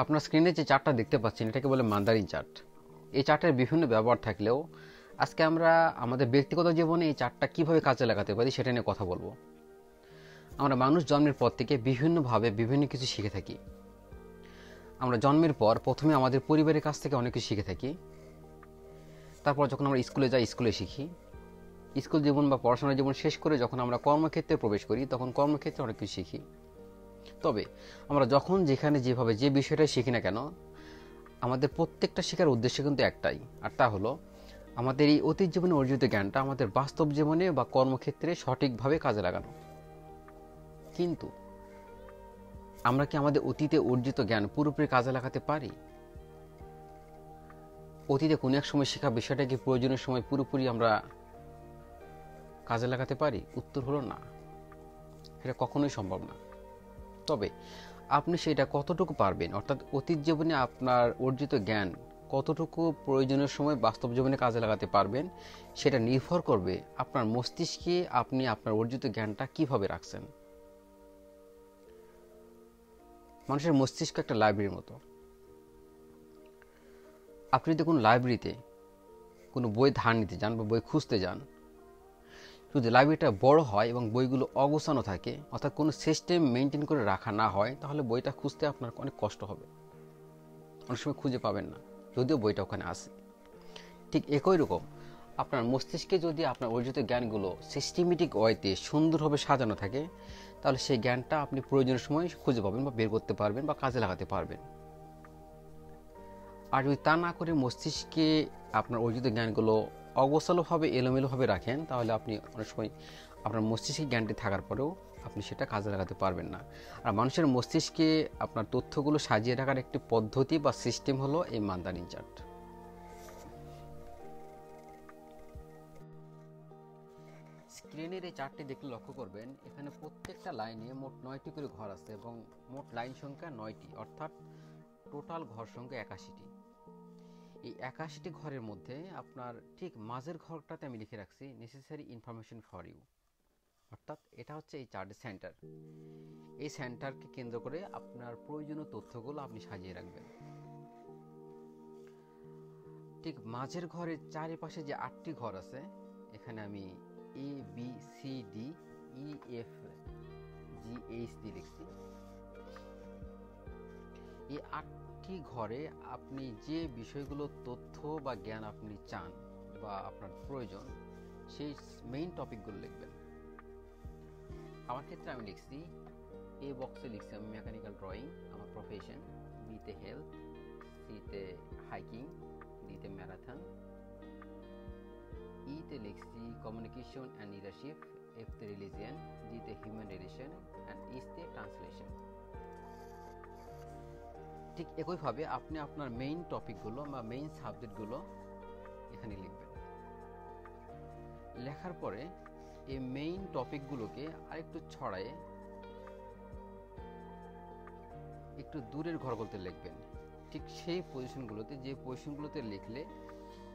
আপনার স্ক্রিনে যে চার্টটা দেখতে পাচ্ছেন এটাকে বলে মান্দারিন চার্ট। এই চার্টের বিভিন্ন ব্যবহার থাকলেও আজকে আমরা আমাদের ব্যক্তিগত জীবনে এই চার্টটা কিভাবে কাজে লাগাতে পারি সেটা নিয়ে কথা বলবো। আমরা মানুষ জন্মের পর থেকে বিভিন্নভাবে বিভিন্ন কিছু শিখে থাকি। আমরা জন্মের পর প্রথমে আমাদের পরিবারের কাছ থেকে অনেক কিছু শিখে থাকি। তারপর যখন আমরা স্কুলে যাই স্কুলে শিখি। স্কুল জীবন বা পড়াশোনার জীবন শেষ করে যখন আমরা কর্মক্ষেত্রে প্রবেশ করি তখন কর্মক্ষেত্রে অনেক কিছু শিখি। তবে আমরা যখন যেখানে যেভাবে যে বিষয়টা শিখি না কেন, আমাদের প্রত্যেকটা শেখার উদ্দেশ্য কিন্তু একটাই, আর তা হলো আমাদের এই অতীত জীবনে অর্জিত জ্ঞানটা আমাদের বাস্তব জীবনে বা কর্মক্ষেত্রে সঠিকভাবে কাজে লাগানো। কিন্তু আমরা কি আমাদের অতীতে অর্জিত জ্ঞান পুরোপুরি কাজে লাগাতে পারি? অতীতে কোনো এক সময় শেখা বিষয়টা কি প্রয়োজনীয় সময় পুরোপুরি আমরা কাজে লাগাতে পারি? উত্তর হলো না, এটা কখনোই সম্ভব না। তবে আপনি সেটা কতটুকু পারবেন, অর্থাৎ অতীত জীবনে আপনার অর্জিত জ্ঞান কতটুকু প্রয়োজনীয় সময় বাস্তব জীবনে কাজে লাগাতে পারবেন সেটা নির্ভর করবে আপনার মস্তিষ্কে আপনি আপনার অর্জিত জ্ঞানটা কিভাবে রাখছেন। মানুষের মস্তিষ্ক একটা লাইব্রেরির মতো। আপনি যদি কোনো লাইব্রেরিতে কোনো বই ধার নিতে যান বা বই খুঁজতে যান, যদি লাইব্রেরিটা বড় হয় এবং বইগুলো অগোছানো থাকে, অর্থাৎ কোনো সিস্টেম মেনটেন করে রাখা না হয়, তাহলে বইটা খুঁজতে আপনার অনেক কষ্ট হবে, অনেক সময় খুঁজে পাবেন না, যদিও বইটা ওখানে আছে। ঠিক একই রকম আপনার মস্তিষ্কে যদি আপনার অর্জিত জ্ঞানগুলো সিস্টেমেটিক ওয়েতে সুন্দরভাবে সাজানো থাকে, তাহলে সেই জ্ঞানটা আপনি প্রয়োজনের সময় খুঁজে পাবেন বা বের করতে পারবেন বা কাজে লাগাতে পারবেন। আর যদি তা না করে মস্তিষ্কে আপনার অর্জিত জ্ঞানগুলো অগোছালোভাবে এলোমেলোভাবে রাখেন, তাহলে আপনি অনেক সময় আপনার মস্তিষ্কে জ্ঞানটি থাকার পরেও আপনি সেটা কাজে লাগাতে পারবেন না। আর মানুষের মস্তিষ্কে আপনার তথ্যগুলো সাজিয়ে রাখার একটি পদ্ধতি বা সিস্টেম হলো এই মান্দারিন চার্ট। স্ক্রিনের এই চার্টটি দেখলে লক্ষ্য করবেন এখানে প্রত্যেকটা লাইনে মোট 9টি করে ঘর আছে এবং মোট লাইন সংখ্যা 9টি, অর্থাৎ টোটাল ঘর সংখ্যা 81টি। এই 81টি ঘরের মধ্যে আপনার ঠিক মাঝের ঘরটাতে আমি লিখে রাখছি নেসেসারি ইনফরমেশন ফর ইউ, অর্থাৎ এটা হচ্ছে এই চার্টের সেন্টার। এই সেন্টারকে কেন্দ্র করে আপনার প্রয়োজনীয় তথ্যগুলো আপনি সাজিয়ে রাখবেন। ঠিক মাঝের ঘরের চারিপাশে যে 8টি ঘর আছে, এখানে আমি A B C D E F G H D লিখছি। এই 8টি ঘরে আপনি যে বিষয়গুলো তথ্য বা জ্ঞান আপনি চান বা আপনার প্রয়োজন, সেই মেইন টপিকগুলো লিখবেন। আমার ক্ষেত্রে আমি লিখছি, এ বক্সে লিখছি আমি মেকানিক্যাল ড্রয়িং আমার প্রফেশন, বিতে হেলথ, সিতে হাইকিং, ডিতে ম্যারাথন, ইতে লিখছি কমিউনিকেশন অ্যান্ড লিডারশিপ, এফতে রিলিজিয়ান, জিতে হিউম্যান রিলেশন অ্যান্ড ইসতে ট্রান্সলেশন। ঠিক একইভাবে আপনি আপনার মেইন টপিকগুলো বা মেইন সাবজেক্টগুলো এখানে লিখবেন। লেখার পরে এই মেইন টপিকগুলোকে আরেকটু ছড়ায়ে একটু দূরের ঘরগুলোতে লিখবেন। ঠিক সেই পজিশনগুলোতে, যে পজিশনগুলোতে লিখলে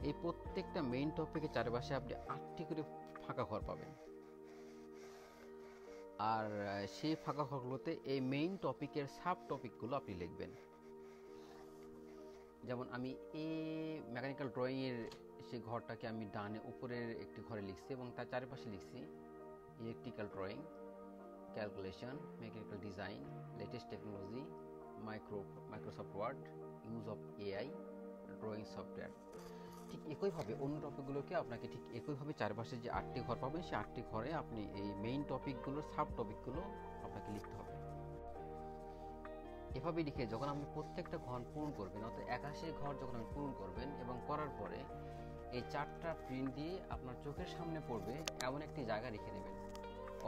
এই প্রত্যেকটা মেইন টপিকের চারপাশে আপনি 8টি করে ফাঁকা ঘর পাবেন। আর সেই ফাঁকা ঘরগুলোতে এই মেইন টপিকের সাব টপিকগুলো আপনি লিখবেন। যেমন আমি মেকানিক্যাল ড্রয়িংয়ের সেই ঘরটাকে আমি ডানে উপরের একটি ঘরে লিখছি এবং তার চারপাশে লিখছি electrical drawing, calculation, mechanical design, latest technology, Microsoft Word, use of AI, drawing software. ঠিক একইভাবে অন্য টপিকগুলোকে আপনাকে ঠিক একইভাবে চারপাশে যে 8টি ঘর পাবেন সেই 8টি ঘরে আপনি এই মেইন টপিকগুলোর সাব টপিকগুলো আপনাকে লিখতে হবে। এভাবে লিখে যখন আপনি প্রত্যেকটা ঘর পূরণ করবেন, অর্থাৎ 81 ঘর যখন আপনি পূরণ করবেন এবং করার পরে এই চার্টটা প্রিন্ট দিয়ে আপনার চোখের সামনে পড়বে এমন একটি জায়গা রেখে দেবেন,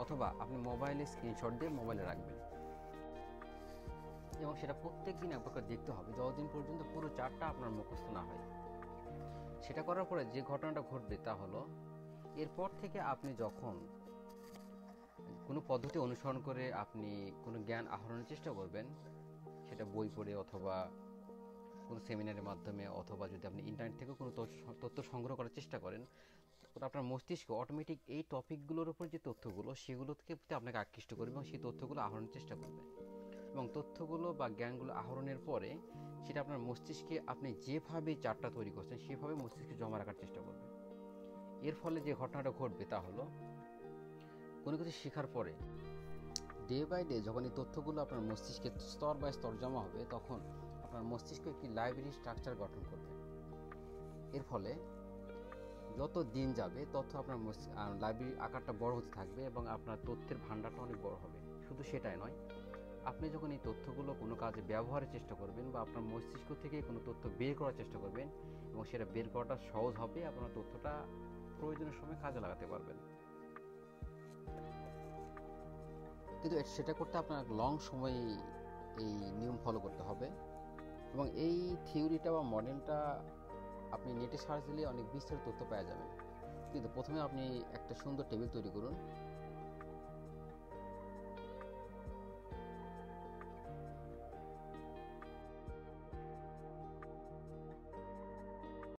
অথবা আপনি মোবাইলে স্ক্রিনশট দিয়ে মোবাইলে রাখবেন এবং সেটা প্রত্যেক দিন একবার দেখতে হবে যতদিন পর্যন্ত পুরো চার্টটা আপনার মুখস্থ না হয়। সেটা করার পরে যে ঘটনাটা ঘটবে তা হলো, এরপর থেকে আপনি যখন কোনো পদ্ধতি অনুসরণ করে আপনি কোনো জ্ঞান আহরণের চেষ্টা করবেন, সেটা বই পড়ে অথবা কোনো সেমিনারের মাধ্যমে অথবা যদি আপনি ইন্টারনেট থেকে কোনো তথ্য সংগ্রহ করার চেষ্টা করেন, আপনার মস্তিষ্ক অটোমেটিক এই টপিকগুলোর উপর যে তথ্যগুলো সেগুলোকে আপনাকে আকৃষ্ট করবে এবং সেই তথ্যগুলো আহরণের চেষ্টা করবে। এবং তথ্যগুলো বা জ্ঞানগুলো আহরণের পরে সেটা আপনার মস্তিষ্কে আপনি যেভাবে চার্টটা তৈরি করছেন সেভাবে মস্তিষ্কে জমা রাখার চেষ্টা করবে। এর ফলে যে ঘটনাটা ঘটবে তা হলো, কোনো কিছু শেখার পরে ডে বাই ডে যখন এই তথ্যগুলো আপনার মস্তিষ্কে স্তর বাই স্তর জমা হবে, তখন আপনার মস্তিষ্ক একটি লাইব্রেরি স্ট্রাকচার গঠন করবে। এর ফলে যত দিন যাবে তথ্য আপনার লাইব্রেরির আকারটা বড় হতে থাকবে এবং আপনার তথ্যের ভাণ্ডারটা অনেক বড় হবে। শুধু সেটাই নয়, আপনি যখন এই তথ্যগুলো কোনো কাজে ব্যবহারের চেষ্টা করবেন বা আপনার মস্তিষ্ক থেকে কোনো তথ্য বের করার চেষ্টা করবেন এবং সেটা বের করাটা সহজ হবে, আপনার তথ্যটা প্রয়োজনের সময় কাজে লাগাতে পারবেন। কিন্তু সেটা করতে আপনার লং সময় এই নিয়ম ফলো করতে হবে এবং এই থিওরিটা বা মডেলটা আপনি নেটে সার্চ দিলে অনেক বিস্তারিত তথ্য পাওয়া যাবে। কিন্তু প্রথমে আপনি একটা সুন্দর টেবিল তৈরি করুন